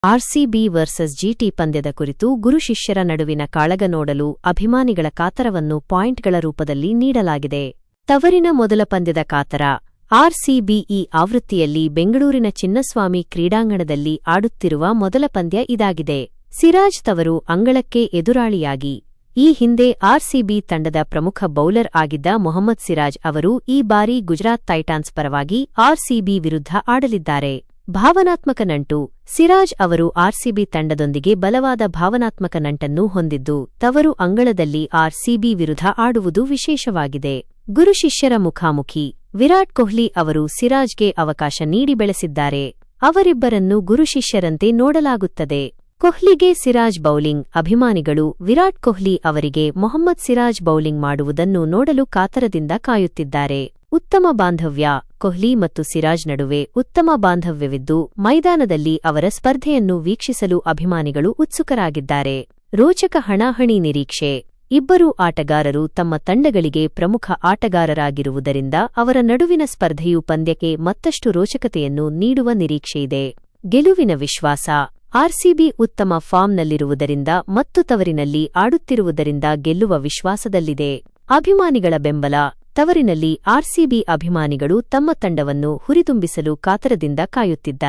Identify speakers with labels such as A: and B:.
A: RCB versus ಜಿಟಿ ಪಂದ್ಯದ ಕುರಿತು ಗುರು-ಶಿಷ್ಯರ ನಡುವಿನ ಕಾಳಗ ನೋಡಲು ಅಭಿಮಾನಿಗಳ ಕಾತರವನ್ನು ಪಾಯಿಂಟ್ಗಳ ರೂಪದಲ್ಲಿ ನೀಡಲಾಗಿದೆ. ತವರಿನ ಮೊದಲ ಪಂದ್ಯದ ಕಾತರ. ಆರ್ಸಿಬಿ ಈ ಆವೃತ್ತಿಯಲ್ಲಿ ಬೆಂಗಳೂರಿನ ಚಿನ್ನಸ್ವಾಮಿ ಕ್ರೀಡಾಂಗಣದಲ್ಲಿ ಆಡುತ್ತಿರುವ ಮೊದಲ ಪಂದ್ಯ ಇದಾಗಿದೆ. ಸಿರಾಜ್ ತವರು ಅಂಗಳಕ್ಕೆ ಎದುರಾಳಿಯಾಗಿ. ಈ ಹಿಂದೆ ಆರ್ಸಿಬಿ ತಂಡದ ಪ್ರಮುಖ ಬೌಲರ್ ಆಗಿದ್ದ ಮೊಹಮ್ಮದ್ ಸಿರಾಜ್ ಅವರು ಈ ಬಾರಿ ಗುಜರಾತ್ ಟೈಟಾನ್ಸ್ ಪರವಾಗಿ ಆರ್ಸಿಬಿ ವಿರುದ್ಧ ಆಡಲಿದ್ದಾರೆ. ಭಾವನಾತ್ಮಕ ನಂಟು. ಸಿರಾಜ್ ಅವರು ಆರ್ಸಿಬಿ ತಂಡದೊಂದಿಗೆ ಬಲವಾದ ಭಾವನಾತ್ಮಕ ನಂಟನ್ನು ಹೊಂದಿದ್ದು, ತವರು ಅಂಗಳದಲ್ಲಿ ಆರ್ಸಿಬಿ ವಿರುದ್ಧ ಆಡುವುದು ವಿಶೇಷವಾಗಿದೆ. ಗುರು-ಶಿಷ್ಯರ ಮುಖಾಮುಖಿ. ವಿರಾಟ್ ಕೊಹ್ಲಿ ಅವರು ಸಿರಾಜ್ಗೆ ಅವಕಾಶ ನೀಡಿ ಬೆಳೆಸಿದ್ದಾರೆ. ಅವರಿಬ್ಬರನ್ನು ಗುರು-ಶಿಷ್ಯರಂತೆ ನೋಡಲಾಗುತ್ತದೆ. ಕೊಹ್ಲಿಗೆ ಸಿರಾಜ್ ಬೌಲಿಂಗ್. ಅಭಿಮಾನಿಗಳು ವಿರಾಟ್ ಕೊಹ್ಲಿ ಅವರಿಗೆ ಮೊಹಮ್ಮದ್ ಸಿರಾಜ್ ಬೌಲಿಂಗ್ ಮಾಡುವುದನ್ನು ನೋಡಲು ಕಾತರದಿಂದ ಕಾಯುತ್ತಿದ್ದಾರೆ. ಉತ್ತಮ ಬಾಂಧವ್ಯ. ಕೊಹ್ಲಿ ಮತ್ತು ಸಿರಾಜ್ ನಡುವೆ ಉತ್ತಮ ಬಾಂಧವ್ಯವಿದ್ದು, ಮೈದಾನದಲ್ಲಿ ಅವರ ಸ್ಪರ್ಧೆಯನ್ನು ವೀಕ್ಷಿಸಲು ಅಭಿಮಾನಿಗಳು ಉತ್ಸುಕರಾಗಿದ್ದಾರೆ. ರೋಚಕ ಹಣಾಹಣಿ ನಿರೀಕ್ಷೆ. ಇಬ್ಬರೂ ಆಟಗಾರರು ತಮ್ಮ ತಂಡಗಳಿಗೆ ಪ್ರಮುಖ ಆಟಗಾರರಾಗಿರುವುದರಿಂದ ಅವರ ನಡುವಿನ ಸ್ಪರ್ಧೆಯು ಪಂದ್ಯಕ್ಕೆ ಮತ್ತಷ್ಟು ರೋಚಕತೆಯನ್ನು ನೀಡುವ ನಿರೀಕ್ಷೆಯಿದೆ. ಗೆಲುವಿನ ವಿಶ್ವಾಸ. ಆರ್ಸಿಬಿ ಉತ್ತಮ ಫಾರ್ಮ್ನಲ್ಲಿರುವುದರಿಂದ ಮತ್ತು ತವರಿನಲ್ಲಿ ಆಡುತ್ತಿರುವುದರಿಂದ ಗೆಲ್ಲುವ ವಿಶ್ವಾಸದಲ್ಲಿದೆ. ಅಭಿಮಾನಿಗಳ ಬೆಂಬಲ. ತವರಿನಲ್ಲಿ ಆರ್ಸಿಬಿ ಅಭಿಮಾನಿಗಳು ತಮ್ಮ ತಂಡವನ್ನು ಹುರಿದುಂಬಿಸಲು ಕಾತರದಿಂದ ಕಾಯುತ್ತಿದ್ದಾರೆ.